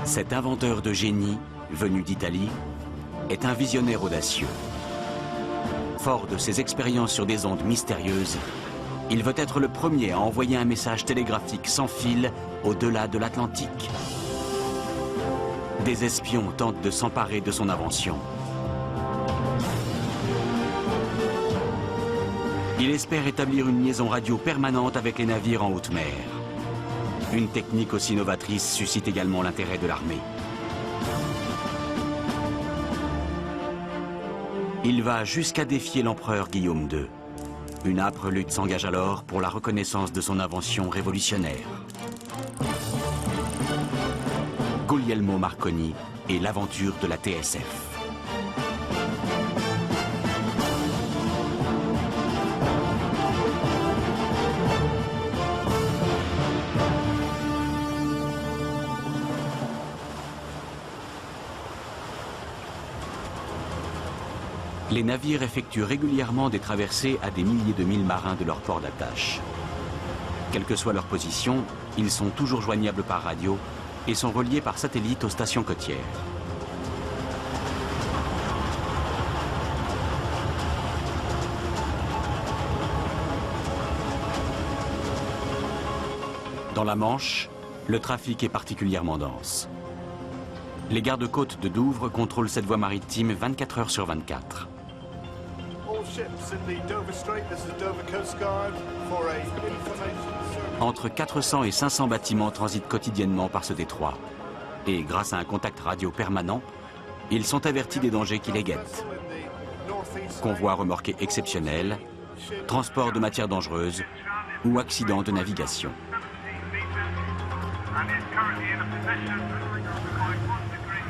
Cet inventeur de génie, venu d'Italie, est un visionnaire audacieux. Fort de ses expériences sur des ondes mystérieuses, il veut être le premier à envoyer un message télégraphique sans fil au-delà de l'Atlantique. Des espions tentent de s'emparer de son invention. Il espère établir une liaison radio permanente avec les navires en haute mer. Une technique aussi novatrice suscite également l'intérêt de l'armée. Il va jusqu'à défier l'empereur Guillaume II. Une âpre lutte s'engage alors pour la reconnaissance de son invention révolutionnaire. Guglielmo Marconi et l'aventure de la TSF. Les navires effectuent régulièrement des traversées à des milliers de milles marins de leur port d'attache. Quelle que soit leur position, ils sont toujours joignables par radio et sont reliés par satellite aux stations côtières. Dans la Manche, le trafic est particulièrement dense. Les gardes-côtes de Douvres contrôlent cette voie maritime 24 heures sur 24. Entre 400 et 500 bâtiments transitent quotidiennement par ce détroit. Et grâce à un contact radio permanent, ils sont avertis des dangers qui les guettent. Convois remorqués exceptionnels, transport de matières dangereuses ou accidents de navigation.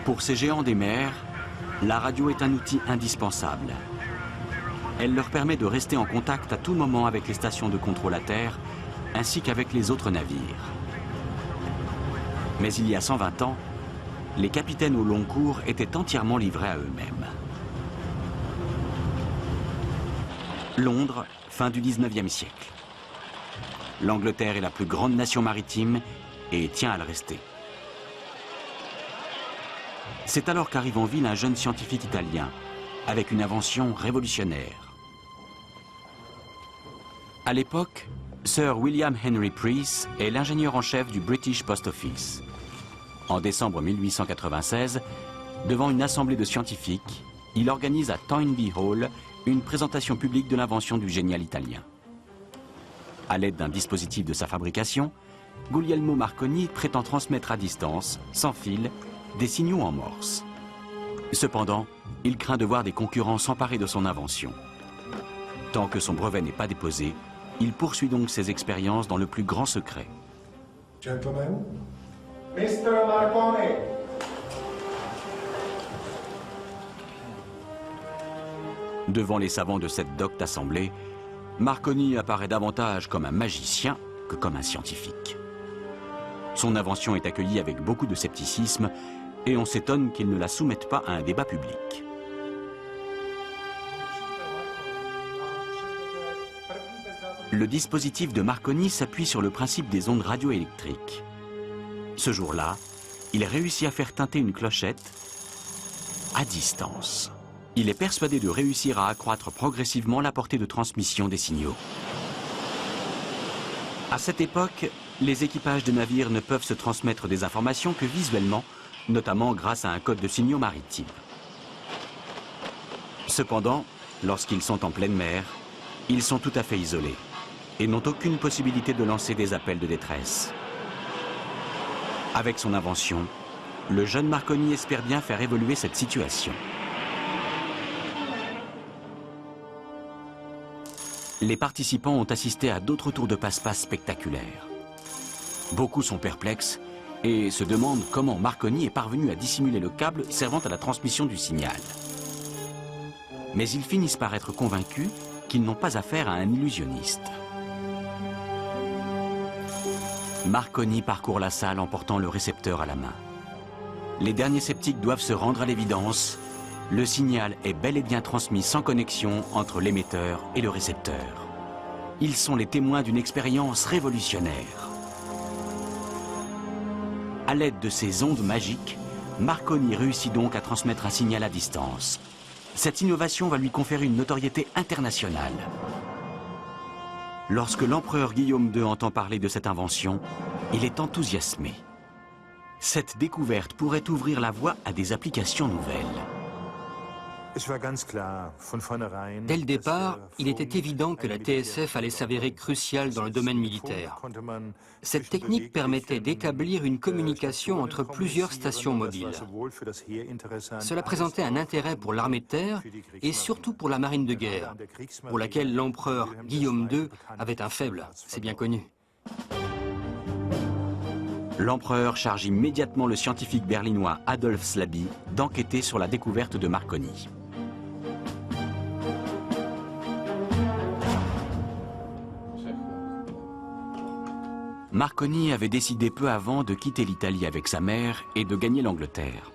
Pour ces géants des mers, la radio est un outil indispensable. Elle leur permet de rester en contact à tout moment avec les stations de contrôle à terre, ainsi qu'avec les autres navires. Mais il y a 120 ans, les capitaines au long cours étaient entièrement livrés à eux-mêmes. Londres, fin du 19e siècle. L'Angleterre est la plus grande nation maritime et tient à le rester. C'est alors qu'arrive en ville un jeune scientifique italien, avec une invention révolutionnaire. À l'époque, Sir William Henry Preece est l'ingénieur en chef du British Post Office. En décembre 1896, devant une assemblée de scientifiques, il organise à Toynbee Hall une présentation publique de l'invention du génial italien. À l'aide d'un dispositif de sa fabrication, Guglielmo Marconi prétend transmettre à distance, sans fil, des signaux en morse. Cependant, il craint de voir des concurrents s'emparer de son invention. Tant que son brevet n'est pas déposé, il poursuit donc ses expériences dans le plus grand secret. Gentlemen, Mr. Marconi. Devant les savants de cette docte assemblée, Marconi apparaît davantage comme un magicien que comme un scientifique. Son invention est accueillie avec beaucoup de scepticisme et on s'étonne qu'il ne la soumette pas à un débat public. Le dispositif de Marconi s'appuie sur le principe des ondes radioélectriques. Ce jour-là, il réussit à faire tinter une clochette à distance. Il est persuadé de réussir à accroître progressivement la portée de transmission des signaux. À cette époque, les équipages de navires ne peuvent se transmettre des informations que visuellement, notamment grâce à un code de signaux maritime. Cependant, lorsqu'ils sont en pleine mer, ils sont tout à fait isolés et n'ont aucune possibilité de lancer des appels de détresse. Avec son invention, le jeune Marconi espère bien faire évoluer cette situation. Les participants ont assisté à d'autres tours de passe-passe spectaculaires. Beaucoup sont perplexes et se demandent comment Marconi est parvenu à dissimuler le câble servant à la transmission du signal. Mais ils finissent par être convaincus qu'ils n'ont pas affaire à un illusionniste. Marconi parcourt la salle en portant le récepteur à la main. Les derniers sceptiques doivent se rendre à l'évidence. Le signal est bel et bien transmis sans connexion entre l'émetteur et le récepteur. Ils sont les témoins d'une expérience révolutionnaire. À l'aide de ces ondes magiques, Marconi réussit donc à transmettre un signal à distance. Cette innovation va lui conférer une notoriété internationale. Lorsque l'empereur Guillaume II entend parler de cette invention, il est enthousiasmé. Cette découverte pourrait ouvrir la voie à des applications nouvelles. Dès le départ, il était évident que la TSF allait s'avérer cruciale dans le domaine militaire. Cette technique permettait d'établir une communication entre plusieurs stations mobiles. Cela présentait un intérêt pour l'armée de terre et surtout pour la marine de guerre, pour laquelle l'empereur Guillaume II avait un faible, c'est bien connu. L'empereur charge immédiatement le scientifique berlinois Adolf Slaby d'enquêter sur la découverte de Marconi. Marconi avait décidé peu avant de quitter l'Italie avec sa mère et de gagner l'Angleterre.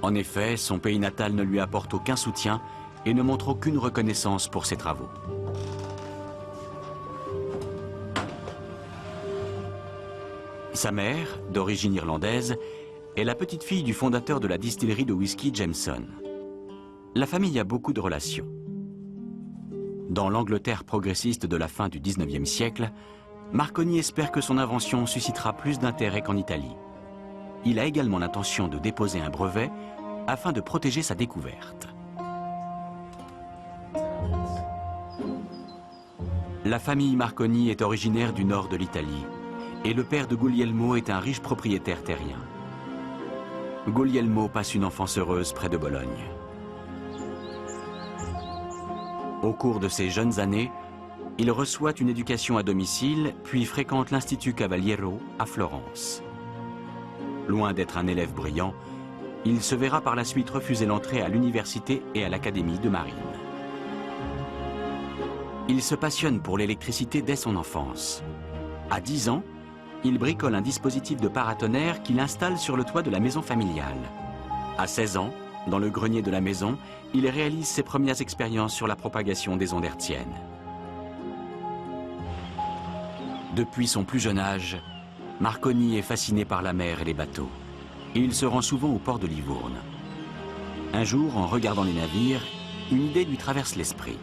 En effet, son pays natal ne lui apporte aucun soutien et ne montre aucune reconnaissance pour ses travaux. Sa mère, d'origine irlandaise, est la petite fille du fondateur de la distillerie de whisky Jameson. La famille a beaucoup de relations. Dans l'Angleterre progressiste de la fin du XIXe siècle, Marconi espère que son invention suscitera plus d'intérêt qu'en Italie. Il a également l'intention de déposer un brevet afin de protéger sa découverte. La famille Marconi est originaire du nord de l'Italie et le père de Guglielmo est un riche propriétaire terrien. Guglielmo passe une enfance heureuse près de Bologne. Au cours de ses jeunes années, il reçoit une éducation à domicile, puis fréquente l'Institut Cavaliero à Florence. Loin d'être un élève brillant, il se verra par la suite refuser l'entrée à l'université et à l'académie de marine. Il se passionne pour l'électricité dès son enfance. À 10 ans, il bricole un dispositif de paratonnerre qu'il installe sur le toit de la maison familiale. À 16 ans, dans le grenier de la maison, il réalise ses premières expériences sur la propagation des ondes hertziennes. Depuis son plus jeune âge, Marconi est fasciné par la mer et les bateaux. Et il se rend souvent au port de Livourne. Un jour, en regardant les navires, une idée lui traverse l'esprit.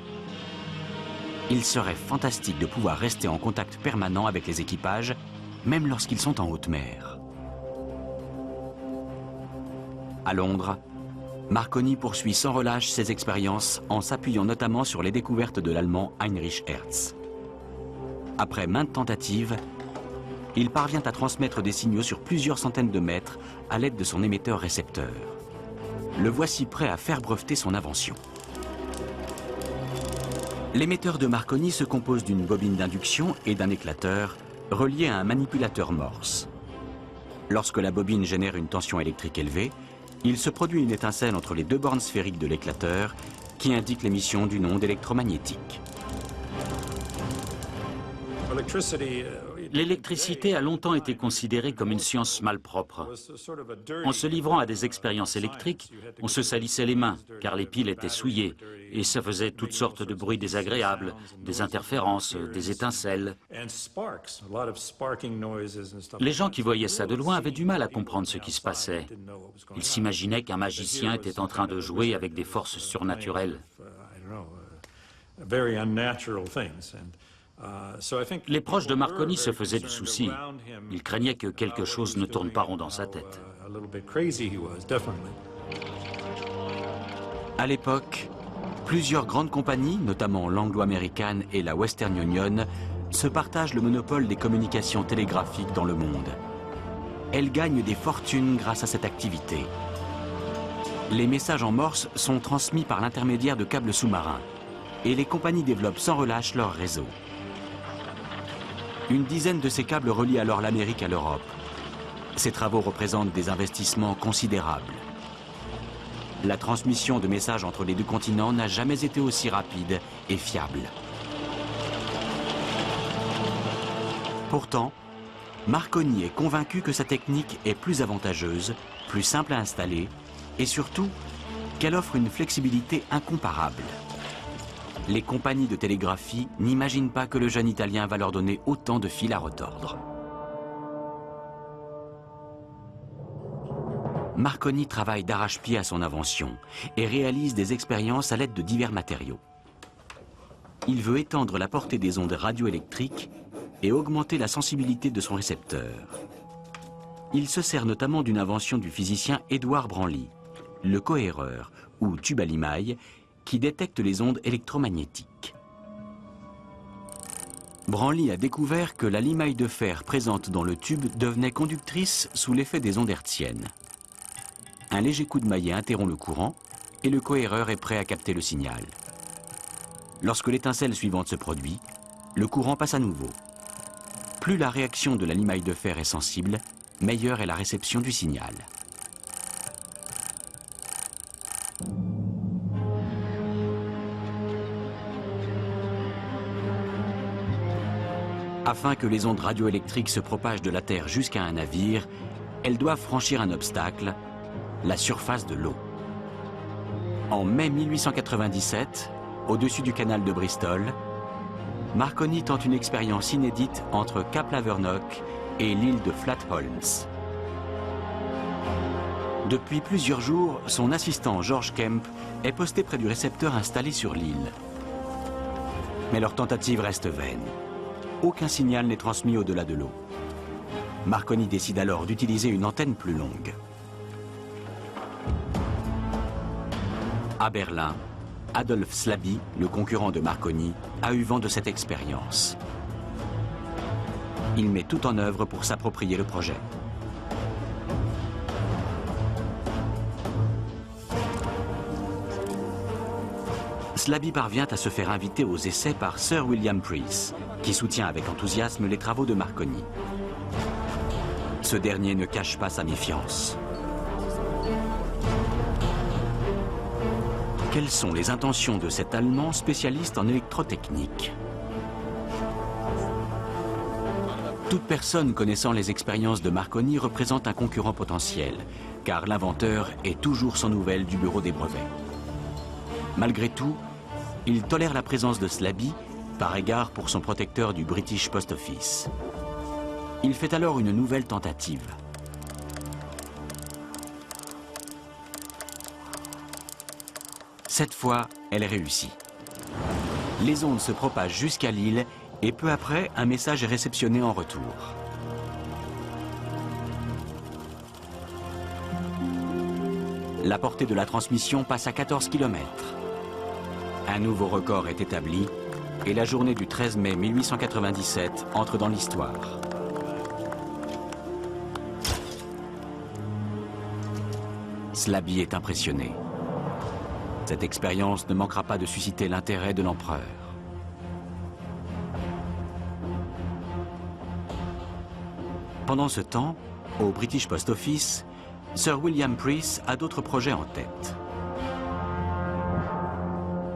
Il serait fantastique de pouvoir rester en contact permanent avec les équipages, même lorsqu'ils sont en haute mer. À Londres, Marconi poursuit sans relâche ses expériences en s'appuyant notamment sur les découvertes de l'allemand Heinrich Hertz. Après maintes tentatives, il parvient à transmettre des signaux sur plusieurs centaines de mètres à l'aide de son émetteur-récepteur. Le voici prêt à faire breveter son invention. L'émetteur de Marconi se compose d'une bobine d'induction et d'un éclateur relié à un manipulateur Morse. Lorsque la bobine génère une tension électrique élevée, il se produit une étincelle entre les deux bornes sphériques de l'éclateur qui indique l'émission d'une onde électromagnétique. L'électricité a longtemps été considérée comme une science malpropre. En se livrant à des expériences électriques, on se salissait les mains, car les piles étaient souillées, et ça faisait toutes sortes de bruits désagréables, des interférences, des étincelles. Les gens qui voyaient ça de loin avaient du mal à comprendre ce qui se passait. Ils s'imaginaient qu'un magicien était en train de jouer avec des forces surnaturelles. Les proches de Marconi se faisaient du souci. Ils craignaient que quelque chose ne tourne pas rond dans sa tête. À l'époque, plusieurs grandes compagnies, notamment l'Anglo-Américaine et la Western Union, se partagent le monopole des communications télégraphiques dans le monde. Elles gagnent des fortunes grâce à cette activité. Les messages en morse sont transmis par l'intermédiaire de câbles sous-marins et les compagnies développent sans relâche leur réseau. Une dizaine de ces câbles relient alors l'Amérique à l'Europe. Ces travaux représentent des investissements considérables. La transmission de messages entre les deux continents n'a jamais été aussi rapide et fiable. Pourtant, Marconi est convaincu que sa technique est plus avantageuse, plus simple à installer et surtout qu'elle offre une flexibilité incomparable. Les compagnies de télégraphie n'imaginent pas que le jeune Italien va leur donner autant de fil à retordre. Marconi travaille d'arrache-pied à son invention et réalise des expériences à l'aide de divers matériaux. Il veut étendre la portée des ondes radioélectriques et augmenter la sensibilité de son récepteur. Il se sert notamment d'une invention du physicien Édouard Branly, le cohéreur, ou tube à limaille, qui détecte les ondes électromagnétiques. Branly a découvert que la limaille de fer présente dans le tube devenait conductrice sous l'effet des ondes hertziennes. Un léger coup de maillet interrompt le courant et le cohéreur est prêt à capter le signal. Lorsque l'étincelle suivante se produit, le courant passe à nouveau. Plus la réaction de la limaille de fer est sensible, meilleure est la réception du signal. Afin que les ondes radioélectriques se propagent de la Terre jusqu'à un navire, elles doivent franchir un obstacle, la surface de l'eau. En mai 1897, au-dessus du canal de Bristol, Marconi tente une expérience inédite entre Cap Lavernock et l'île de Flatholms. Depuis plusieurs jours, son assistant George Kemp est posté près du récepteur installé sur l'île. Mais leur tentative reste vaine. Aucun signal n'est transmis au-delà de l'eau. Marconi décide alors d'utiliser une antenne plus longue. À Berlin, Adolf Slaby, le concurrent de Marconi, a eu vent de cette expérience. Il met tout en œuvre pour s'approprier le projet. Slaby parvient à se faire inviter aux essais par Sir William Preece, qui soutient avec enthousiasme les travaux de Marconi. Ce dernier ne cache pas sa méfiance. Quelles sont les intentions de cet Allemand spécialiste en électrotechnique? Toute personne connaissant les expériences de Marconi représente un concurrent potentiel, car l'inventeur est toujours sans nouvelles du bureau des brevets. Malgré tout, il tolère la présence de Slaby, par égard pour son protecteur du British Post Office. Il fait alors une nouvelle tentative. Cette fois, elle réussit. Les ondes se propagent jusqu'à l'île et peu après, un message est réceptionné en retour. La portée de la transmission passe à 14 km. Un nouveau record est établi et la journée du 13 mai 1897 entre dans l'histoire. Slaby est impressionné. Cette expérience ne manquera pas de susciter l'intérêt de l'empereur. Pendant ce temps, au British Post Office, Sir William Preece a d'autres projets en tête.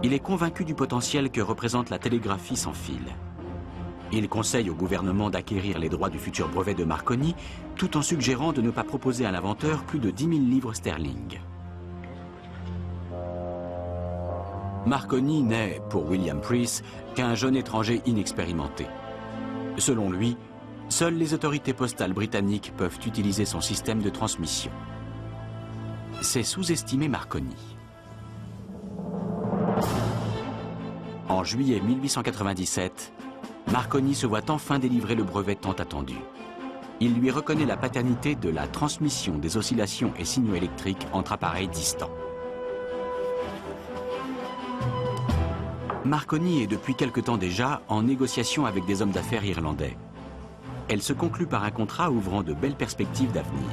Il est convaincu du potentiel que représente la télégraphie sans fil. Il conseille au gouvernement d'acquérir les droits du futur brevet de Marconi, tout en suggérant de ne pas proposer à l'inventeur plus de 10 000 livres sterling. Marconi n'est, pour William Preece, qu'un jeune étranger inexpérimenté. Selon lui, seules les autorités postales britanniques peuvent utiliser son système de transmission. C'est sous-estimer Marconi. En juillet 1897, Marconi se voit enfin délivrer le brevet tant attendu. Il lui reconnaît la paternité de la transmission des oscillations et signaux électriques entre appareils distants. Marconi est depuis quelque temps déjà en négociation avec des hommes d'affaires irlandais. Elle se conclut par un contrat ouvrant de belles perspectives d'avenir.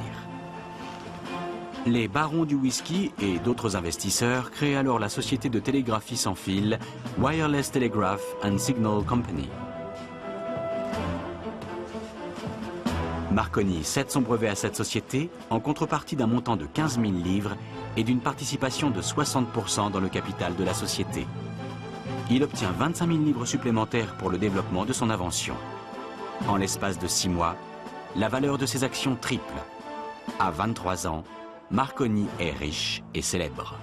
Les barons du whisky et d'autres investisseurs créent alors la société de télégraphie sans fil Wireless Telegraph and Signal Company. Marconi cède son brevet à cette société en contrepartie d'un montant de 15 000 livres et d'une participation de 60% dans le capital de la société. Il obtient 25 000 livres supplémentaires pour le développement de son invention. En l'espace de 6 mois, la valeur de ses actions triple. À 23 ans, Marconi est riche et célèbre.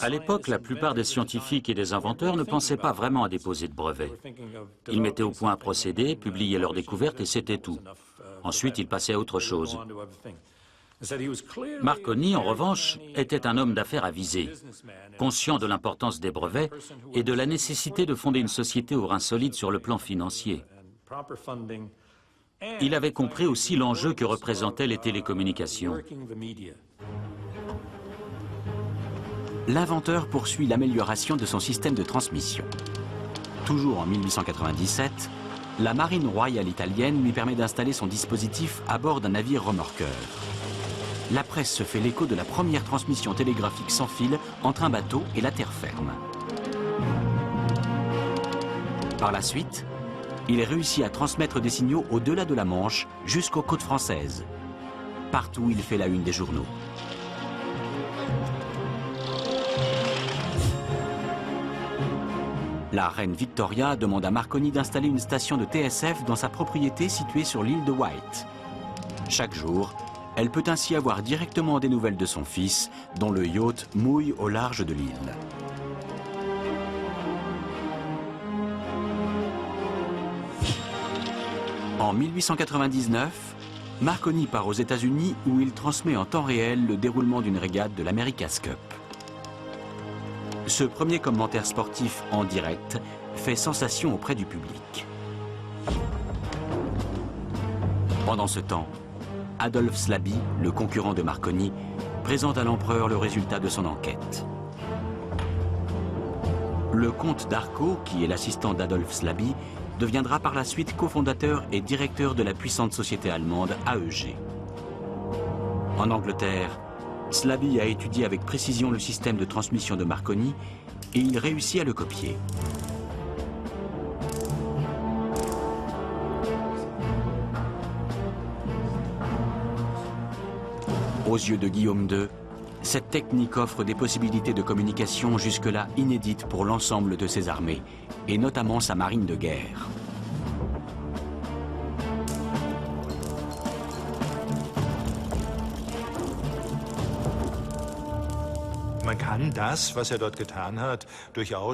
À l'époque, la plupart des scientifiques et des inventeurs ne pensaient pas vraiment à déposer de brevets. Ils mettaient au point un procédé, publiaient leurs découvertes et c'était tout. Ensuite, ils passaient à autre chose. Marconi, en revanche, était un homme d'affaires avisé, conscient de l'importance des brevets et de la nécessité de fonder une société au rein solide sur le plan financier. Il avait compris aussi l'enjeu que représentaient les télécommunications. L'inventeur poursuit l'amélioration de son système de transmission. Toujours en 1897, la marine royale italienne lui permet d'installer son dispositif à bord d'un navire remorqueur. La presse se fait l'écho de la première transmission télégraphique sans fil entre un bateau et la terre ferme. Par la suite, il réussit à transmettre des signaux au-delà de la Manche jusqu'aux côtes françaises. Partout, il fait la une des journaux. La reine Victoria demande à Marconi d'installer une station de TSF dans sa propriété située sur l'île de Wight. Chaque jour, elle peut ainsi avoir directement des nouvelles de son fils, dont le yacht mouille au large de l'île. En 1899, Marconi part aux États-Unis où il transmet en temps réel le déroulement d'une régate de l'America's Cup. Ce premier commentaire sportif en direct fait sensation auprès du public. Pendant ce temps, Adolphe Slaby, le concurrent de Marconi, présente à l'empereur le résultat de son enquête. Le comte d'Arco, qui est l'assistant d'Adolphe Slaby, deviendra par la suite cofondateur et directeur de la puissante société allemande AEG. En Angleterre, Slaby a étudié avec précision le système de transmission de Marconi et il réussit à le copier. Aux yeux de Guillaume II, cette technique offre des possibilités de communication jusque-là inédites pour l'ensemble de ses armées, et notamment sa marine de guerre.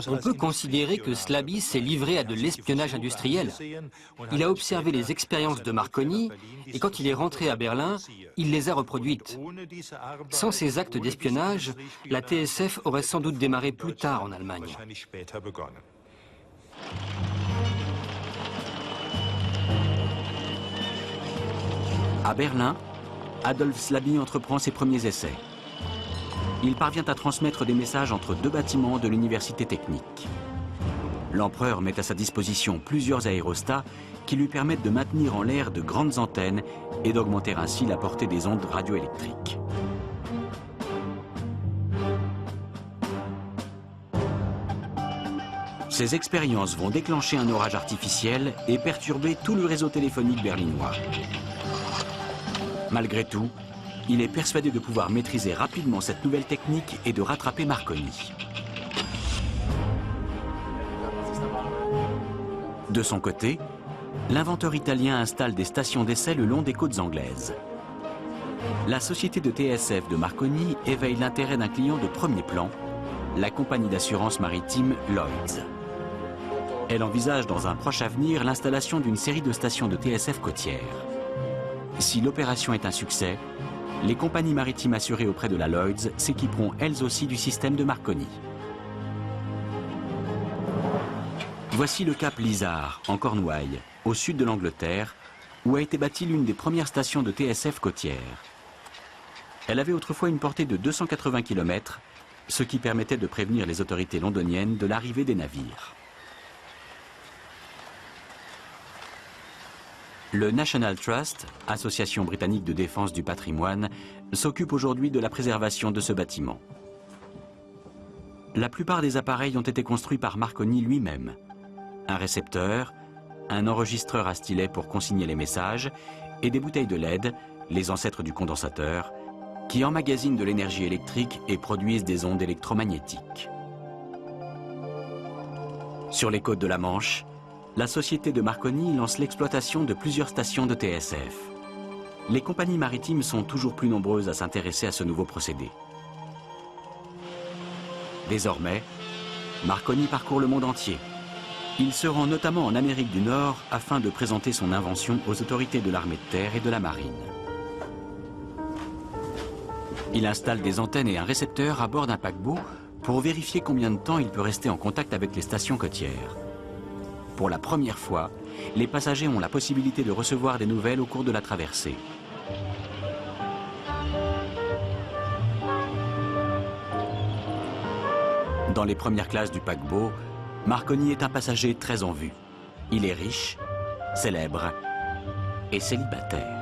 On peut considérer que Slaby s'est livré à de l'espionnage industriel. Il a observé les expériences de Marconi et quand il est rentré à Berlin, il les a reproduites. Sans ces actes d'espionnage, la TSF aurait sans doute démarré plus tard en Allemagne. À Berlin, Adolphe Slaby entreprend ses premiers essais. Il parvient à transmettre des messages entre deux bâtiments de l'université technique. L'empereur met à sa disposition plusieurs aérostats qui lui permettent de maintenir en l'air de grandes antennes et d'augmenter ainsi la portée des ondes radioélectriques. Ces expériences vont déclencher un orage artificiel et perturber tout le réseau téléphonique berlinois. Malgré tout, il est persuadé de pouvoir maîtriser rapidement cette nouvelle technique et de rattraper Marconi. De son côté, l'inventeur italien installe des stations d'essai le long des côtes anglaises. La société de TSF de Marconi éveille l'intérêt d'un client de premier plan, la compagnie d'assurance maritime Lloyd's. Elle envisage dans un proche avenir l'installation d'une série de stations de TSF côtières. Si l'opération est un succès, les compagnies maritimes assurées auprès de la Lloyd's s'équiperont elles aussi du système de Marconi. Voici le cap Lizard, en Cornouailles, au sud de l'Angleterre, où a été bâtie l'une des premières stations de TSF côtières. Elle avait autrefois une portée de 280 km, ce qui permettait de prévenir les autorités londoniennes de l'arrivée des navires. Le National Trust, association britannique de défense du patrimoine, s'occupe aujourd'hui de la préservation de ce bâtiment. La plupart des appareils ont été construits par Marconi lui-même. Un récepteur, un enregistreur à stylet pour consigner les messages et des bouteilles de LED, les ancêtres du condensateur, qui emmagasinent de l'énergie électrique et produisent des ondes électromagnétiques. Sur les côtes de la Manche, la société de Marconi lance l'exploitation de plusieurs stations de TSF. Les compagnies maritimes sont toujours plus nombreuses à s'intéresser à ce nouveau procédé. Désormais, Marconi parcourt le monde entier. Il se rend notamment en Amérique du Nord afin de présenter son invention aux autorités de l'armée de terre et de la marine. Il installe des antennes et un récepteur à bord d'un paquebot pour vérifier combien de temps il peut rester en contact avec les stations côtières. Pour la première fois, les passagers ont la possibilité de recevoir des nouvelles au cours de la traversée. Dans les premières classes du paquebot, Marconi est un passager très en vue. Il est riche, célèbre et célibataire.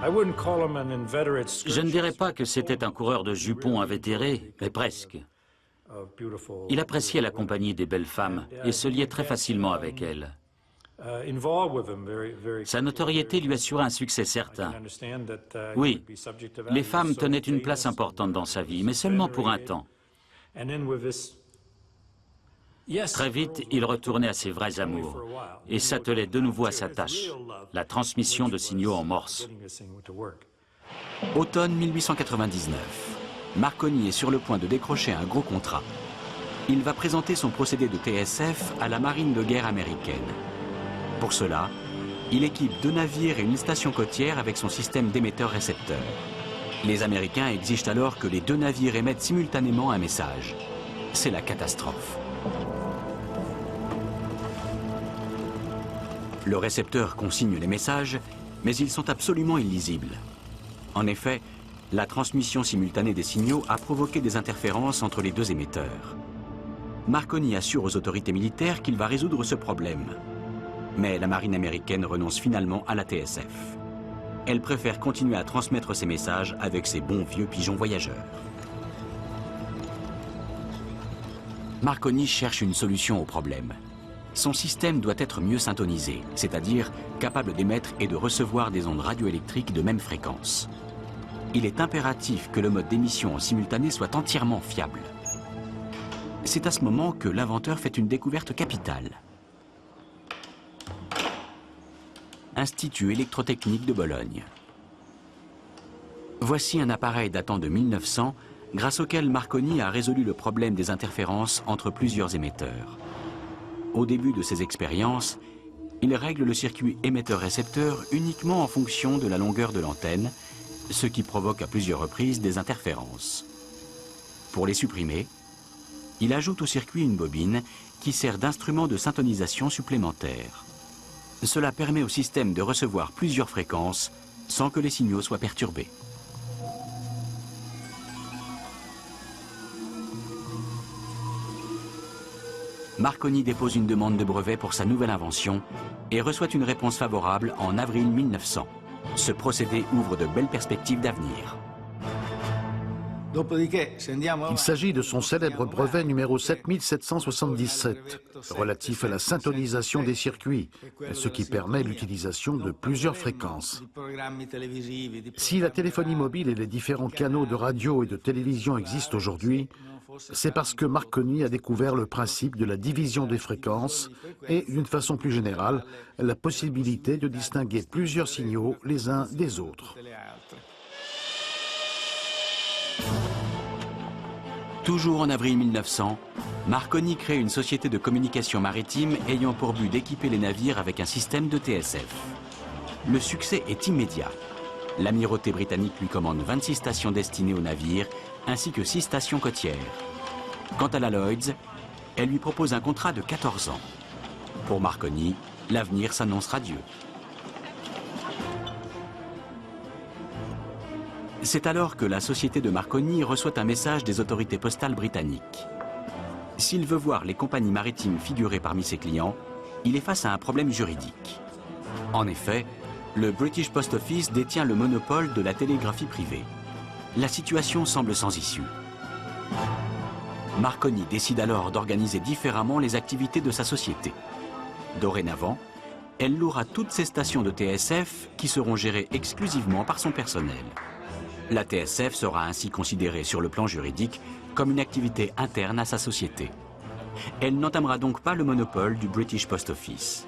Je ne dirais pas que c'était un coureur de jupons invétéré, mais presque. Il appréciait la compagnie des belles femmes et se liait très facilement avec elles. Sa notoriété lui assurait un succès certain. Oui, les femmes tenaient une place importante dans sa vie, mais seulement pour un temps. Très vite, il retournait à ses vrais amours et s'attelait de nouveau à sa tâche, la transmission de signaux en morse. Automne 1899. Marconi est sur le point de décrocher un gros contrat. Il va présenter son procédé de TSF à la marine de guerre américaine. Pour cela, il équipe 2 navires et une station côtière avec son système d'émetteur-récepteur. Les Américains exigent alors que les 2 navires émettent simultanément un message. C'est la catastrophe. Le récepteur consigne les messages, mais ils sont absolument illisibles. En effet, la transmission simultanée des signaux a provoqué des interférences entre les 2 émetteurs. Marconi assure aux autorités militaires qu'il va résoudre ce problème. Mais la marine américaine renonce finalement à la TSF. Elle préfère continuer à transmettre ses messages avec ses bons vieux pigeons voyageurs. Marconi cherche une solution au problème. Son système doit être mieux syntonisé, c'est-à-dire capable d'émettre et de recevoir des ondes radioélectriques de même fréquence. Il est impératif que le mode d'émission en simultané soit entièrement fiable. C'est à ce moment que l'inventeur fait une découverte capitale. Institut électrotechnique de Bologne. Voici un appareil datant de 1900, grâce auquel Marconi a résolu le problème des interférences entre plusieurs émetteurs. Au début de ses expériences, il règle le circuit émetteur-récepteur uniquement en fonction de la longueur de l'antenne, ce qui provoque à plusieurs reprises des interférences. Pour les supprimer, il ajoute au circuit une bobine qui sert d'instrument de syntonisation supplémentaire. Cela permet au système de recevoir plusieurs fréquences sans que les signaux soient perturbés. Marconi dépose une demande de brevet pour sa nouvelle invention et reçoit une réponse favorable en avril 1900. Ce procédé ouvre de belles perspectives d'avenir. Il s'agit de son célèbre brevet numéro 7777, relatif à la syntonisation des circuits, ce qui permet l'utilisation de plusieurs fréquences. Si la téléphonie mobile et les différents canaux de radio et de télévision existent aujourd'hui, c'est parce que Marconi a découvert le principe de la division des fréquences et, d'une façon plus générale, la possibilité de distinguer plusieurs signaux les uns des autres. Toujours en avril 1900, Marconi crée une société de communication maritime ayant pour but d'équiper les navires avec un système de TSF. Le succès est immédiat. L'amirauté britannique lui commande 26 stations destinées aux navires, ainsi que 6 stations côtières. Quant à la Lloyds, elle lui propose un contrat de 14 ans. Pour Marconi, l'avenir s'annonce radieux. C'est alors que la société de Marconi reçoit un message des autorités postales britanniques. S'il veut voir les compagnies maritimes figurer parmi ses clients, il est face à un problème juridique. En effet, le British Post Office détient le monopole de la télégraphie privée. La situation semble sans issue. Marconi décide alors d'organiser différemment les activités de sa société. Dorénavant, elle louera toutes ses stations de TSF qui seront gérées exclusivement par son personnel. La TSF sera ainsi considérée sur le plan juridique comme une activité interne à sa société. Elle n'entamera donc pas le monopole du British Post Office.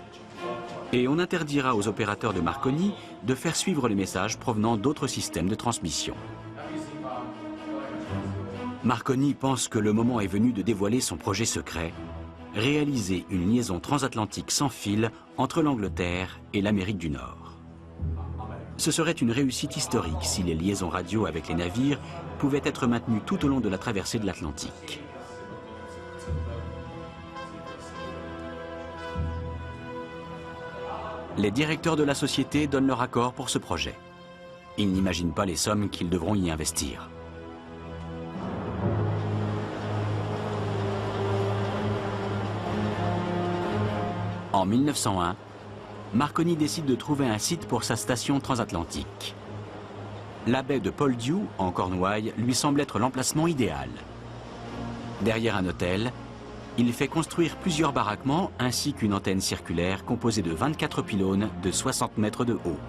Et on interdira aux opérateurs de Marconi de faire suivre les messages provenant d'autres systèmes de transmission. Marconi pense que le moment est venu de dévoiler son projet secret, réaliser une liaison transatlantique sans fil entre l'Angleterre et l'Amérique du Nord. Ce serait une réussite historique si les liaisons radio avec les navires pouvaient être maintenues tout au long de la traversée de l'Atlantique. Les directeurs de la société donnent leur accord pour ce projet. Ils n'imaginent pas les sommes qu'ils devront y investir. En 1901, Marconi décide de trouver un site pour sa station transatlantique. La baie de Poldhu, en Cornouailles, lui semble être l'emplacement idéal. Derrière un hôtel, il fait construire plusieurs baraquements ainsi qu'une antenne circulaire composée de 24 pylônes de 60 mètres de haut.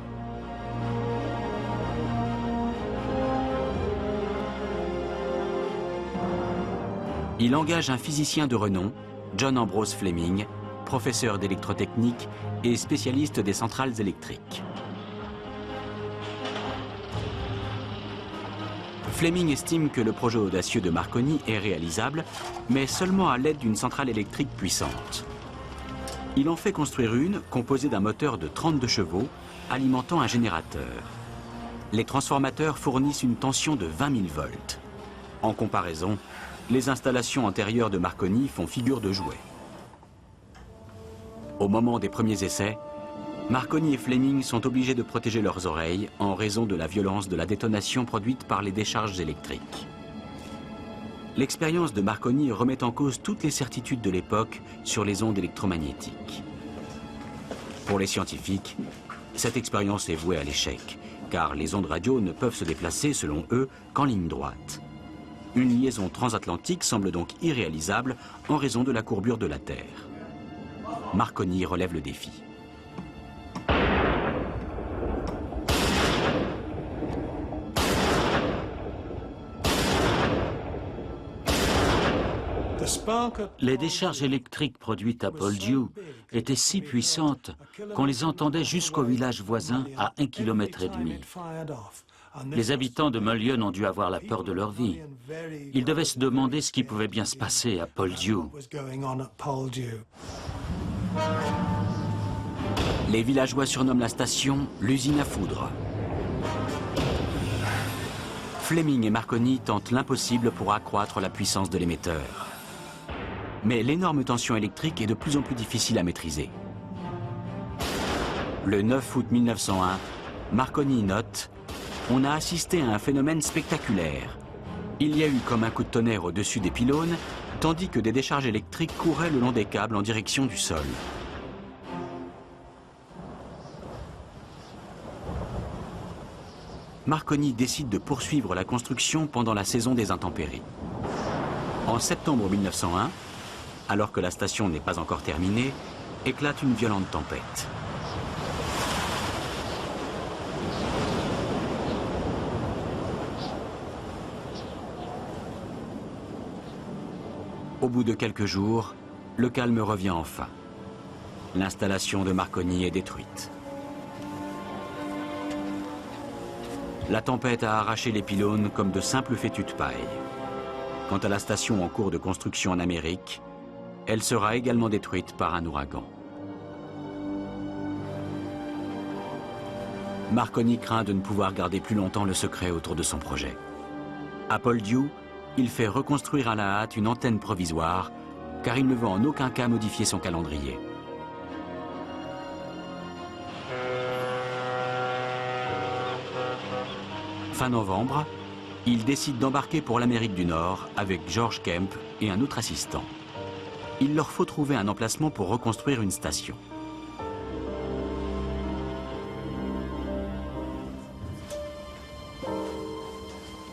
Il engage un physicien de renom, John Ambrose Fleming, professeur d'électrotechnique et spécialiste des centrales électriques. Fleming estime que le projet audacieux de Marconi est réalisable, mais seulement à l'aide d'une centrale électrique puissante. Il en fait construire une composée d'un moteur de 32 chevaux alimentant un générateur. Les transformateurs fournissent une tension de 20 000 volts. En comparaison, les installations antérieures de Marconi font figure de jouet. Au moment des premiers essais, Marconi et Fleming sont obligés de protéger leurs oreilles en raison de la violence de la détonation produite par les décharges électriques. L'expérience de Marconi remet en cause toutes les certitudes de l'époque sur les ondes électromagnétiques. Pour les scientifiques, cette expérience est vouée à l'échec, car les ondes radio ne peuvent se déplacer, selon eux, qu'en ligne droite. Une liaison transatlantique semble donc irréalisable en raison de la courbure de la Terre. Marconi relève le défi. Les décharges électriques produites à Poldhu étaient si puissantes qu'on les entendait jusqu'au village voisin à 1,5 km. Les habitants de Mullion ont dû avoir la peur de leur vie. Ils devaient se demander ce qui pouvait bien se passer à Poldhu. Les villageois surnomment la station l'usine à foudre. Fleming et Marconi tentent l'impossible pour accroître la puissance de l'émetteur. Mais l'énorme tension électrique est de plus en plus difficile à maîtriser. Le 9 août 1901, Marconi note « On a assisté à un phénomène spectaculaire. Il y a eu comme un coup de tonnerre au-dessus des pylônes, tandis que des décharges électriques couraient le long des câbles en direction du sol. » Marconi décide de poursuivre la construction pendant la saison des intempéries. En septembre 1901, alors que la station n'est pas encore terminée, éclate une violente tempête. Au bout de quelques jours, le calme revient enfin. L'installation de Marconi est détruite. La tempête a arraché les pylônes comme de simples fétus de paille. Quant à la station en cours de construction en Amérique, elle sera également détruite par un ouragan. Marconi craint de ne pouvoir garder plus longtemps le secret autour de son projet. À Poldhu, il fait reconstruire à la hâte une antenne provisoire, car il ne veut en aucun cas modifier son calendrier. Fin novembre, il décide d'embarquer pour l'Amérique du Nord avec George Kemp et un autre assistant. Il leur faut trouver un emplacement pour reconstruire une station.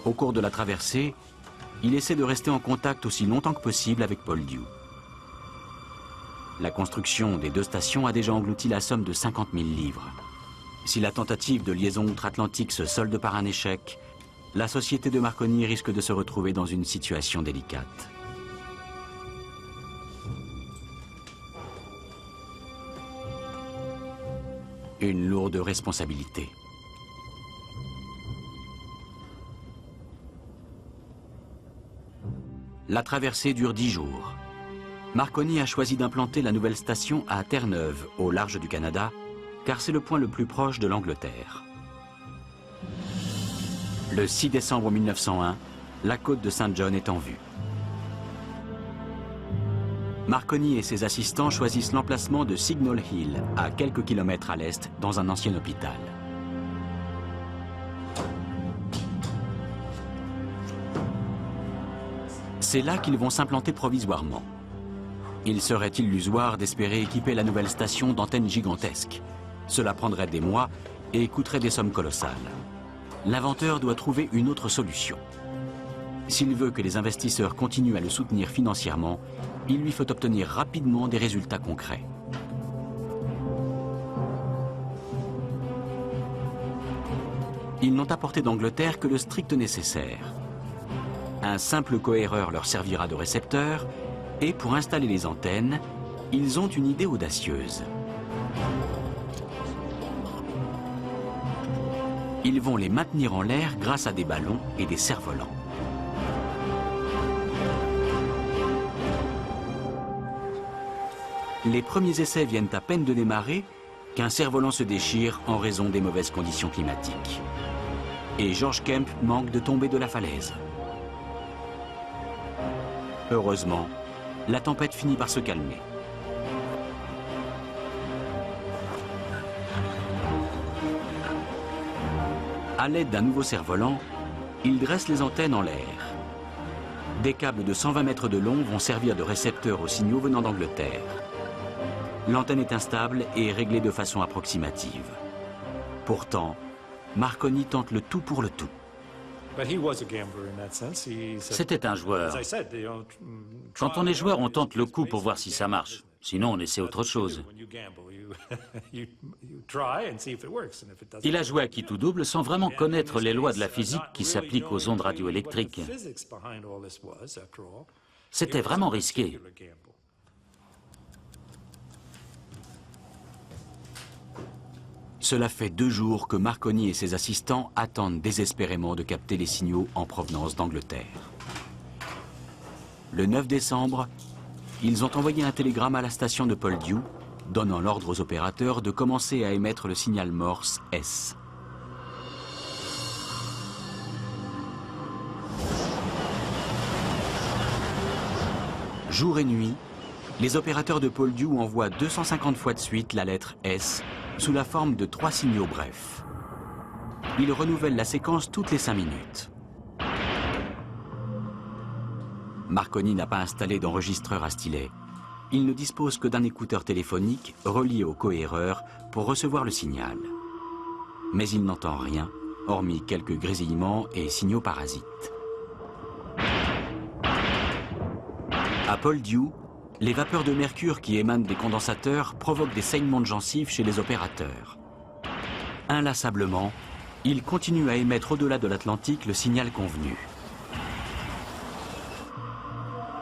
Au cours de la traversée, il essaie de rester en contact aussi longtemps que possible avec Poldhu. La construction des deux stations a déjà englouti la somme de 50 000 livres. Si la tentative de liaison outre-Atlantique se solde par un échec, la société de Marconi risque de se retrouver dans une situation délicate. Une lourde responsabilité. La traversée dure 10 jours. Marconi a choisi d'implanter la nouvelle station à Terre-Neuve, au large du Canada, car c'est le point le plus proche de l'Angleterre. Le 6 décembre 1901, la côte de Saint John est en vue. Marconi et ses assistants choisissent l'emplacement de Signal Hill, à quelques kilomètres à l'est, dans un ancien hôpital. C'est là qu'ils vont s'implanter provisoirement. Il serait illusoire d'espérer équiper la nouvelle station d'antennes gigantesques. Cela prendrait des mois et coûterait des sommes colossales. L'inventeur doit trouver une autre solution. S'il veut que les investisseurs continuent à le soutenir financièrement, il lui faut obtenir rapidement des résultats concrets. Ils n'ont apporté d'Angleterre que le strict nécessaire. Un simple cohéreur leur servira de récepteur, et pour installer les antennes, ils ont une idée audacieuse. Ils vont les maintenir en l'air grâce à des ballons et des cerfs-volants. Les premiers essais viennent à peine de démarrer qu'un cerf-volant se déchire en raison des mauvaises conditions climatiques. Et George Kemp manque de tomber de la falaise. Heureusement, la tempête finit par se calmer. À l'aide d'un nouveau cerf-volant, il dresse les antennes en l'air. Des câbles de 120 mètres de long vont servir de récepteurs aux signaux venant d'Angleterre. L'antenne est instable et réglée de façon approximative. Pourtant, Marconi tente le tout pour le tout. C'était un joueur. Quand on est joueur, on tente le coup pour voir si ça marche. Sinon, on essaie autre chose. Il a joué à qui tout double sans vraiment connaître les lois de la physique qui s'appliquent aux ondes radioélectriques. C'était vraiment risqué. Cela fait 2 jours que Marconi et ses assistants attendent désespérément de capter les signaux en provenance d'Angleterre. Le 9 décembre, ils ont envoyé un télégramme à la station de Poldhu, donnant l'ordre aux opérateurs de commencer à émettre le signal Morse S. Jour et nuit, les opérateurs de Poldhu envoient 250 fois de suite la lettre S sous la forme de 3 signaux brefs. Ils renouvellent la séquence toutes les 5 minutes. Marconi n'a pas installé d'enregistreur à stylet. Il ne dispose que d'un écouteur téléphonique relié au cohéreur pour recevoir le signal. Mais il n'entend rien, hormis quelques grésillements et signaux parasites. À Poldhu, les vapeurs de mercure qui émanent des condensateurs provoquent des saignements de gencives chez les opérateurs. Inlassablement, ils continuent à émettre au-delà de l'Atlantique le signal convenu.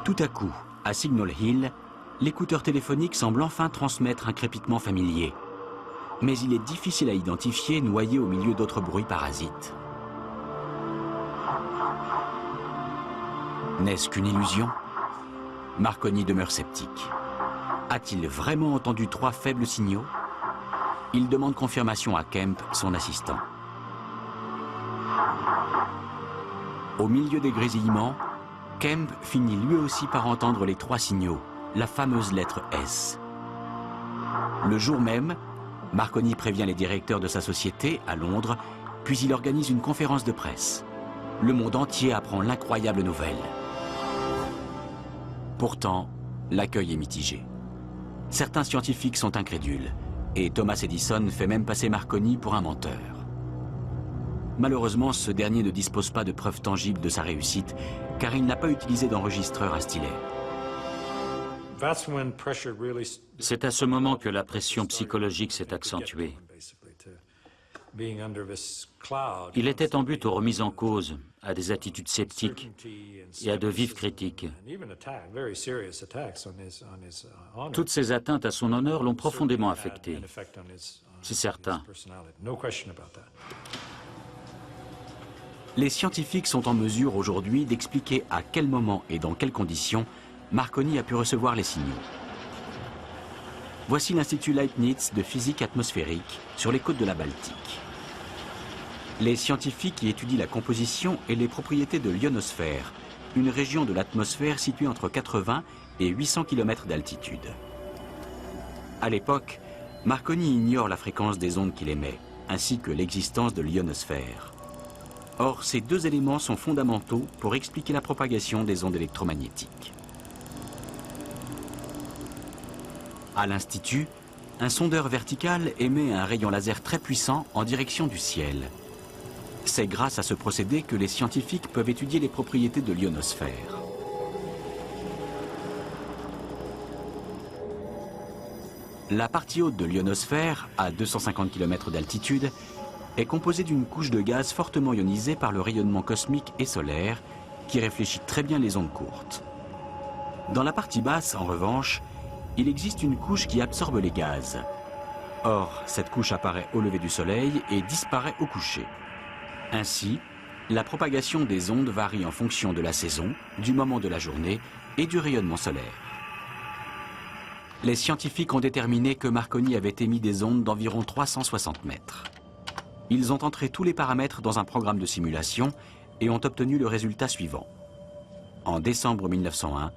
Tout à coup, à Signal Hill, l'écouteur téléphonique semble enfin transmettre un crépitement familier. Mais il est difficile à identifier, noyé au milieu d'autres bruits parasites. N'est-ce qu'une illusion ? Marconi demeure sceptique. A-t-il vraiment entendu 3 faibles signaux? Il demande confirmation à Kemp, son assistant. Au milieu des grésillements, Kemp finit lui aussi par entendre les 3 signaux, la fameuse lettre S. Le jour même, Marconi prévient les directeurs de sa société à Londres, puis il organise une conférence de presse. Le monde entier apprend l'incroyable nouvelle. Pourtant, l'accueil est mitigé. Certains scientifiques sont incrédules, et Thomas Edison fait même passer Marconi pour un menteur. Malheureusement, ce dernier ne dispose pas de preuves tangibles de sa réussite, car il n'a pas utilisé d'enregistreur à stylet. C'est à ce moment que la pression psychologique s'est accentuée. Il était en butte aux remises en cause, à des attitudes sceptiques et à de vives critiques. Toutes ces atteintes à son honneur l'ont profondément affecté. C'est certain. Les scientifiques sont en mesure aujourd'hui d'expliquer à quel moment et dans quelles conditions Marconi a pu recevoir les signaux. Voici l'Institut Leibniz de physique atmosphérique sur les côtes de la Baltique. Les scientifiques y étudient la composition et les propriétés de l'ionosphère, une région de l'atmosphère située entre 80 et 800 km d'altitude. À l'époque, Marconi ignore la fréquence des ondes qu'il émet, ainsi que l'existence de l'ionosphère. Or, ces deux éléments sont fondamentaux pour expliquer la propagation des ondes électromagnétiques. À l'Institut, un sondeur vertical émet un rayon laser très puissant en direction du ciel. C'est grâce à ce procédé que les scientifiques peuvent étudier les propriétés de l'ionosphère. La partie haute de l'ionosphère, à 250 km d'altitude, est composée d'une couche de gaz fortement ionisée par le rayonnement cosmique et solaire, qui réfléchit très bien les ondes courtes. Dans la partie basse, en revanche, il existe une couche qui absorbe les gaz. Or, cette couche apparaît au lever du soleil et disparaît au coucher. Ainsi, la propagation des ondes varie en fonction de la saison, du moment de la journée et du rayonnement solaire. Les scientifiques ont déterminé que Marconi avait émis des ondes d'environ 360 mètres. Ils ont entré tous les paramètres dans un programme de simulation et ont obtenu le résultat suivant. En décembre 1901,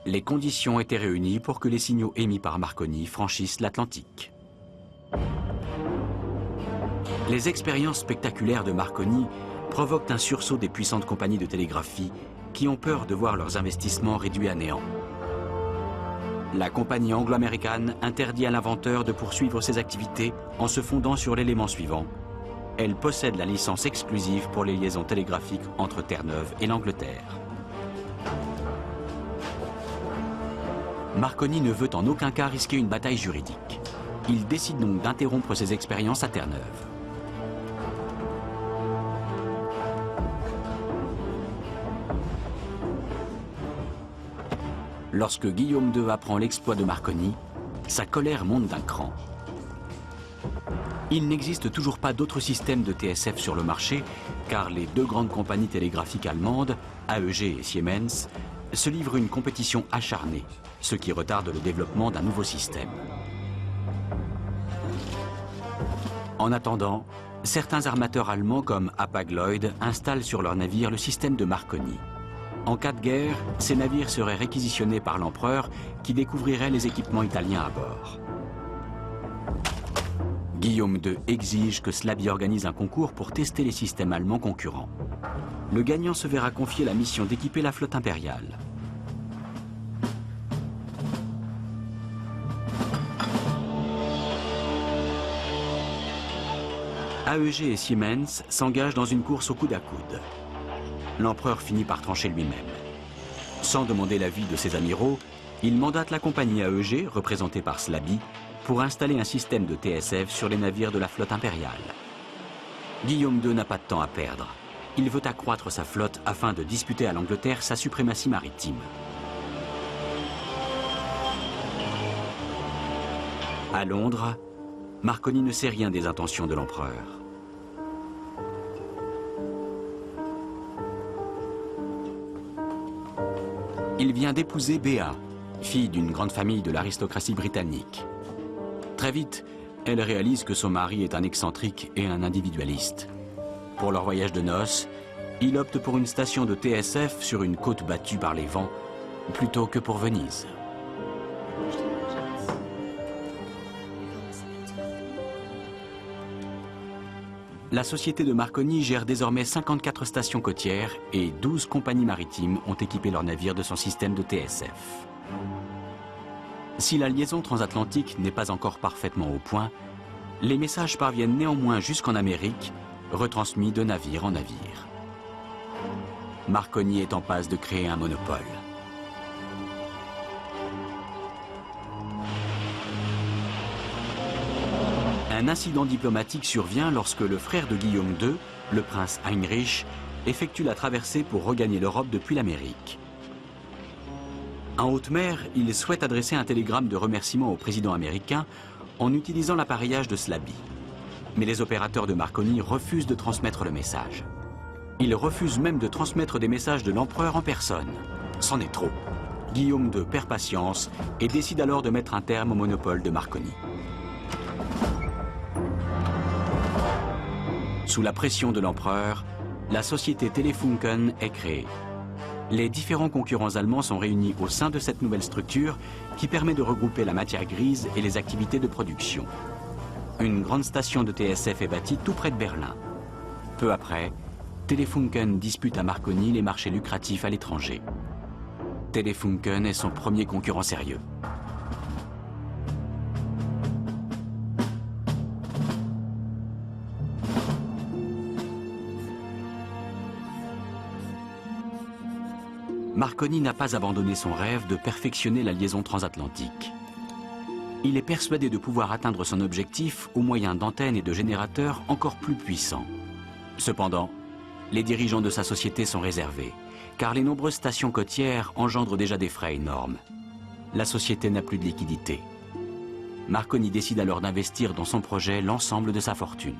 les conditions étaient réunies pour que les signaux émis par Marconi franchissent l'Atlantique. Les expériences spectaculaires de Marconi provoquent un sursaut des puissantes compagnies de télégraphie qui ont peur de voir leurs investissements réduits à néant. La compagnie anglo-américaine interdit à l'inventeur de poursuivre ses activités en se fondant sur l'élément suivant. Elle possède la licence exclusive pour les liaisons télégraphiques entre Terre-Neuve et l'Angleterre. Marconi ne veut en aucun cas risquer une bataille juridique. Il décide donc d'interrompre ses expériences à Terre-Neuve. Lorsque Guillaume II apprend l'exploit de Marconi, sa colère monte d'un cran. Il n'existe toujours pas d'autre système de TSF sur le marché, car les deux grandes compagnies télégraphiques allemandes, AEG et Siemens, se livrent une compétition acharnée, ce qui retarde le développement d'un nouveau système. En attendant, certains armateurs allemands comme Hapag-Lloyd installent sur leurs navires le système de Marconi. En cas de guerre, ces navires seraient réquisitionnés par l'empereur qui découvrirait les équipements italiens à bord. Guillaume II exige que Slaby organise un concours pour tester les systèmes allemands concurrents. Le gagnant se verra confier la mission d'équiper la flotte impériale. AEG et Siemens s'engagent dans une course au coude à coude. L'empereur finit par trancher lui-même. Sans demander l'avis de ses amiraux, il mandate la compagnie AEG, représentée par Slaby, pour installer un système de TSF sur les navires de la flotte impériale. Guillaume II n'a pas de temps à perdre. Il veut accroître sa flotte afin de disputer à l'Angleterre sa suprématie maritime. À Londres, Marconi ne sait rien des intentions de l'empereur. Il vient d'épouser Béa, fille d'une grande famille de l'aristocratie britannique. Très vite, elle réalise que son mari est un excentrique et un individualiste. Pour leur voyage de noces, il opte pour une station de TSF sur une côte battue par les vents, plutôt que pour Venise. La société de Marconi gère désormais 54 stations côtières et 12 compagnies maritimes ont équipé leurs navires de son système de TSF. Si la liaison transatlantique n'est pas encore parfaitement au point, les messages parviennent néanmoins jusqu'en Amérique, retransmis de navire en navire. Marconi est en passe de créer un monopole. Un incident diplomatique survient lorsque le frère de Guillaume II, le prince Heinrich, effectue la traversée pour regagner l'Europe depuis l'Amérique. En haute mer, il souhaite adresser un télégramme de remerciement au président américain en utilisant l'appareillage de Slaby. Mais les opérateurs de Marconi refusent de transmettre le message. Ils refusent même de transmettre des messages de l'empereur en personne. C'en est trop. Guillaume II perd patience et décide alors de mettre un terme au monopole de Marconi. Sous la pression de l'empereur, la société Telefunken est créée. Les différents concurrents allemands sont réunis au sein de cette nouvelle structure qui permet de regrouper la matière grise et les activités de production. Une grande station de TSF est bâtie tout près de Berlin. Peu après, Telefunken dispute à Marconi les marchés lucratifs à l'étranger. Telefunken est son premier concurrent sérieux. Marconi n'a pas abandonné son rêve de perfectionner la liaison transatlantique. Il est persuadé de pouvoir atteindre son objectif au moyen d'antennes et de générateurs encore plus puissants. Cependant, les dirigeants de sa société sont réservés, car les nombreuses stations côtières engendrent déjà des frais énormes. La société n'a plus de liquidité. Marconi décide alors d'investir dans son projet l'ensemble de sa fortune.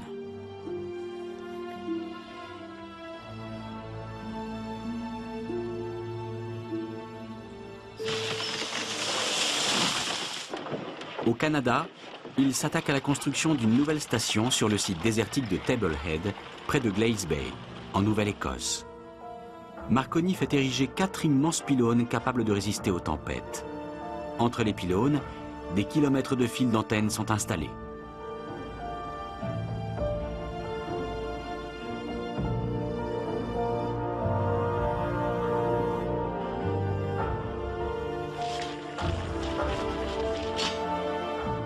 Au Canada, il s'attaque à la construction d'une nouvelle station sur le site désertique de Tablehead, près de Glace Bay, en Nouvelle-Écosse. Marconi fait ériger 4 immenses pylônes capables de résister aux tempêtes. Entre les pylônes, des kilomètres de fils d'antennes sont installés.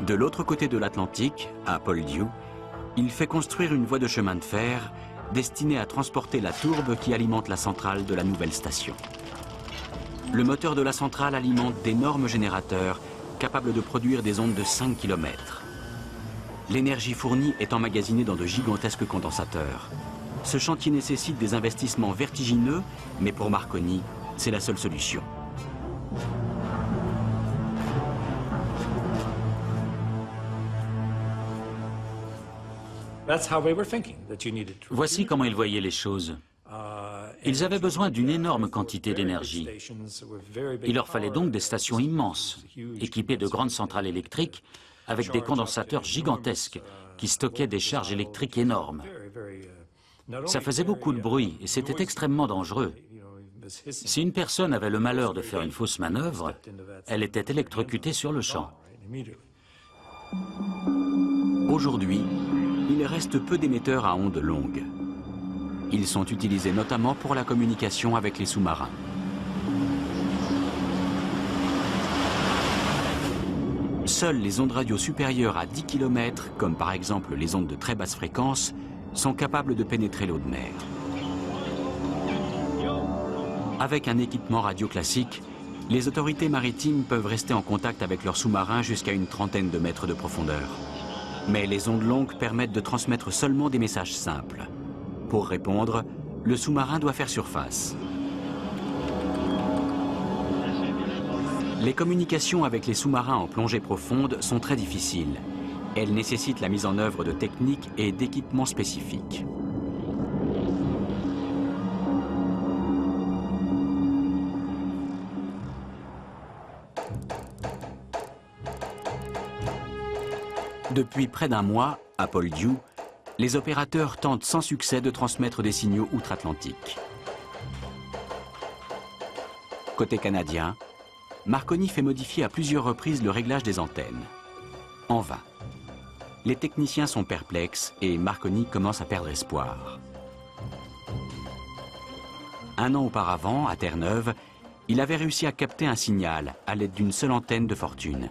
De l'autre côté de l'Atlantique, à Poldhu, il fait construire une voie de chemin de fer destinée à transporter la tourbe qui alimente la centrale de la nouvelle station. Le moteur de la centrale alimente d'énormes générateurs capables de produire des ondes de 5 km. L'énergie fournie est emmagasinée dans de gigantesques condensateurs. Ce chantier nécessite des investissements vertigineux, mais pour Marconi, c'est la seule solution. Voici comment ils voyaient les choses. Ils avaient besoin d'une énorme quantité d'énergie. Il leur fallait donc des stations immenses, équipées de grandes centrales électriques, avec des condensateurs gigantesques qui stockaient des charges électriques énormes. Ça faisait beaucoup de bruit et c'était extrêmement dangereux. Si une personne avait le malheur de faire une fausse manœuvre, elle était électrocutée sur le champ. Aujourd'hui, il reste peu d'émetteurs à ondes longues. Ils sont utilisés notamment pour la communication avec les sous-marins. Seules les ondes radio supérieures à 10 km, comme par exemple les ondes de très basse fréquence, sont capables de pénétrer l'eau de mer. Avec un équipement radio classique, les autorités maritimes peuvent rester en contact avec leurs sous-marins jusqu'à une trentaine de mètres de profondeur. Mais les ondes longues permettent de transmettre seulement des messages simples. Pour répondre, le sous-marin doit faire surface. Les communications avec les sous-marins en plongée profonde sont très difficiles. Elles nécessitent la mise en œuvre de techniques et d'équipements spécifiques. Depuis près d'un mois, à Poldhu, les opérateurs tentent sans succès de transmettre des signaux outre-Atlantique. Côté canadien, Marconi fait modifier à plusieurs reprises le réglage des antennes. En vain. Les techniciens sont perplexes et Marconi commence à perdre espoir. Un an auparavant, à Terre-Neuve, il avait réussi à capter un signal à l'aide d'une seule antenne de fortune.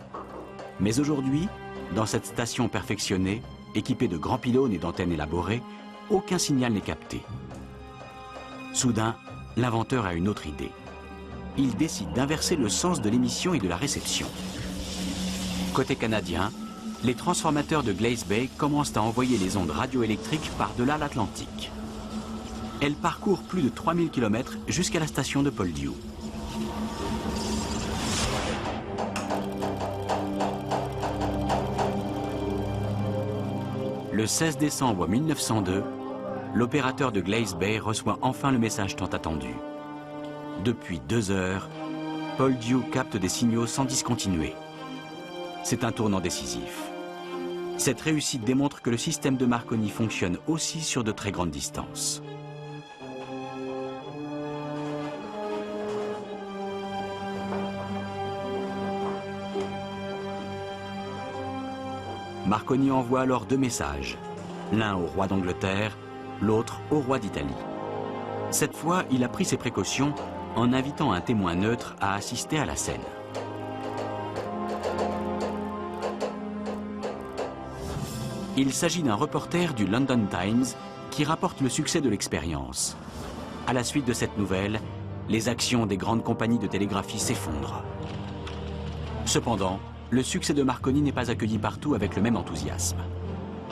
Mais aujourd'hui, dans cette station perfectionnée, équipée de grands pylônes et d'antennes élaborées, aucun signal n'est capté. Soudain, l'inventeur a une autre idée. Il décide d'inverser le sens de l'émission et de la réception. Côté canadien, les transformateurs de Glace Bay commencent à envoyer les ondes radioélectriques par-delà l'Atlantique. Elles parcourent plus de 3000 km jusqu'à la station de Poldhu. Le 16 décembre 1902, l'opérateur de Glace Bay reçoit enfin le message tant attendu. Depuis 2 heures, Poldhu capte des signaux sans discontinuer. C'est un tournant décisif. Cette réussite démontre que le système de Marconi fonctionne aussi sur de très grandes distances. Marconi envoie alors 2 messages, l'un au roi d'Angleterre, l'autre au roi d'Italie. Cette fois, il a pris ses précautions en invitant un témoin neutre à assister à la scène. Il s'agit d'un reporter du London Times qui rapporte le succès de l'expérience. À la suite de cette nouvelle, les actions des grandes compagnies de télégraphie s'effondrent. Cependant, le succès de Marconi n'est pas accueilli partout avec le même enthousiasme.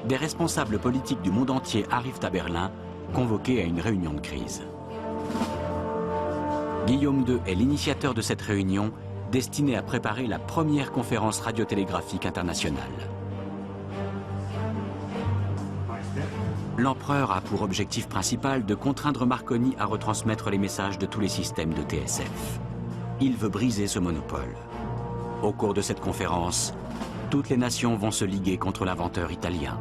Des responsables politiques du monde entier arrivent à Berlin, convoqués à une réunion de crise. Guillaume II est l'initiateur de cette réunion, destinée à préparer la première conférence radiotélégraphique internationale. L'empereur a pour objectif principal de contraindre Marconi à retransmettre les messages de tous les systèmes de TSF. Il veut briser ce monopole. Au cours de cette conférence, toutes les nations vont se liguer contre l'inventeur italien.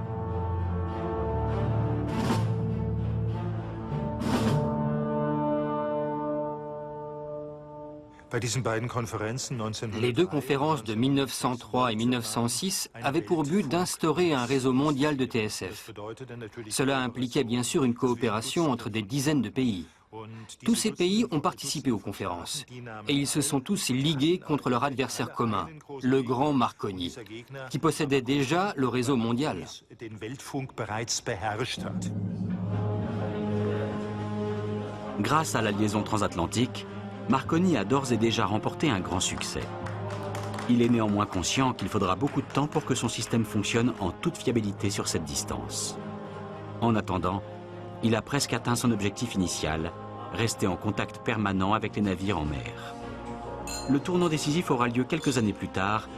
Les 2 conférences de 1903 et 1906 avaient pour but d'instaurer un réseau mondial de TSF. Cela impliquait bien sûr une coopération entre des dizaines de pays. Tous ces pays ont participé aux conférences et ils se sont tous ligués contre leur adversaire commun, le grand Marconi, qui possédait déjà le réseau mondial. Grâce à la liaison transatlantique, Marconi a d'ores et déjà remporté un grand succès. Il est néanmoins conscient qu'il faudra beaucoup de temps pour que son système fonctionne en toute fiabilité sur cette distance. En attendant, il a presque atteint son objectif initial, rester en contact permanent avec les navires en mer. Le tournant décisif aura lieu quelques années plus tard,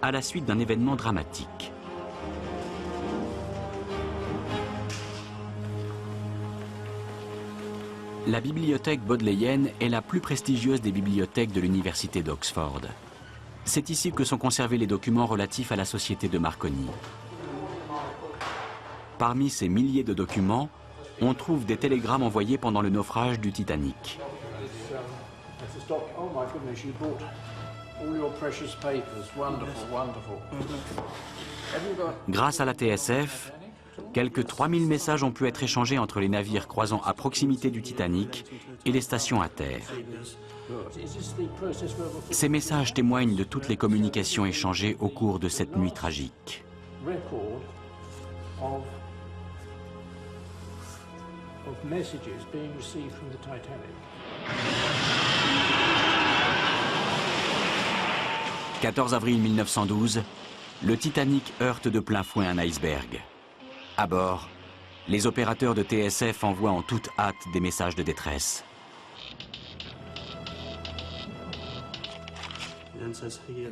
à la suite d'un événement dramatique. La bibliothèque bodléienne est la plus prestigieuse des bibliothèques de l'université d'Oxford. C'est ici que sont conservés les documents relatifs à la société de Marconi. Parmi ces milliers de documents, on trouve des télégrammes envoyés pendant le naufrage du Titanic. Grâce à la TSF, quelques 3000 messages ont pu être échangés entre les navires croisant à proximité du Titanic et les stations à terre. Ces messages témoignent de toutes les communications échangées au cours de cette nuit tragique. « 14 avril 1912, le Titanic heurte de plein fouet un iceberg. À bord, les opérateurs de TSF envoient en toute hâte des messages de détresse.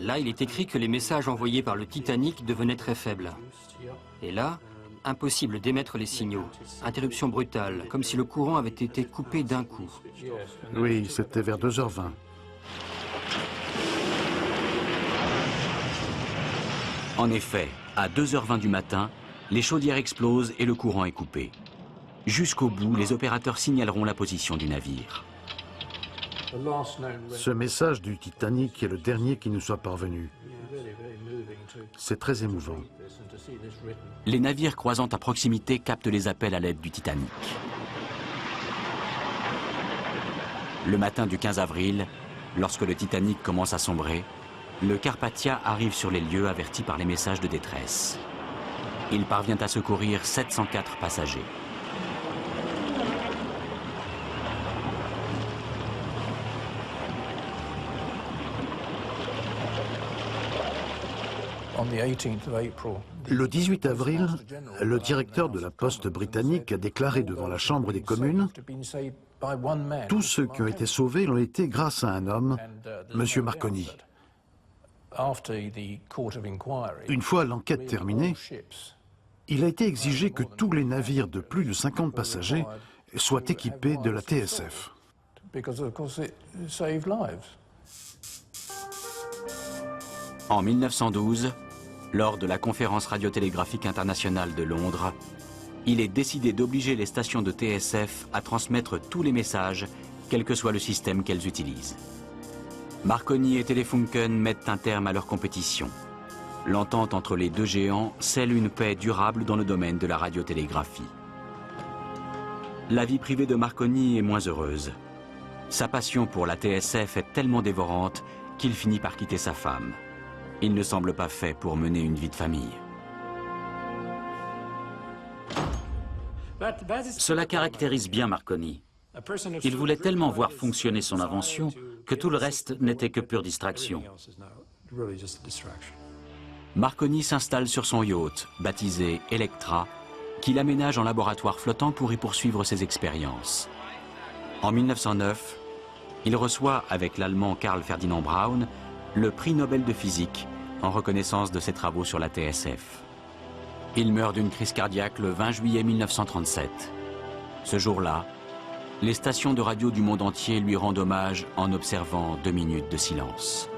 Là, il est écrit que les messages envoyés par le Titanic devenaient très faibles. Et là, impossible d'émettre les signaux. Interruption brutale, comme si le courant avait été coupé d'un coup. Oui, c'était vers 2h20. En effet, à 2h20 du matin, les chaudières explosent et le courant est coupé. Jusqu'au bout, les opérateurs signaleront la position du navire. Ce message du Titanic est le dernier qui nous soit parvenu. C'est très émouvant. Les navires croisant à proximité captent les appels à l'aide du Titanic. Le matin du 15 avril, lorsque le Titanic commence à sombrer, le Carpathia arrive sur les lieux averti par les messages de détresse. Il parvient à secourir 704 passagers. Le 18 avril, le directeur de la poste britannique a déclaré devant la Chambre des communes « Tous ceux qui ont été sauvés l'ont été grâce à un homme, M. Marconi. » Une fois l'enquête terminée, il a été exigé que tous les navires de plus de 50 passagers soient équipés de la TSF. En 1912, Lors de la conférence radiotélégraphique internationale de Londres, il est décidé d'obliger les stations de TSF à transmettre tous les messages, quel que soit le système qu'elles utilisent. Marconi et Telefunken mettent un terme à leur compétition. L'entente entre les deux géants scelle une paix durable dans le domaine de la radiotélégraphie. La vie privée de Marconi est moins heureuse. Sa passion pour la TSF est tellement dévorante qu'il finit par quitter sa femme. Il ne semble pas fait pour mener une vie de famille. Cela caractérise bien Marconi. Il voulait tellement voir fonctionner son invention que tout le reste n'était que pure distraction. Marconi s'installe sur son yacht, baptisé Electra, qu'il aménage en laboratoire flottant pour y poursuivre ses expériences. En 1909, il reçoit, avec l'Allemand Karl Ferdinand Braun, le prix Nobel de physique en reconnaissance de ses travaux sur la TSF. Il meurt d'une crise cardiaque le 20 juillet 1937. Ce jour-là, les stations de radio du monde entier lui rendent hommage en observant 2 minutes de silence.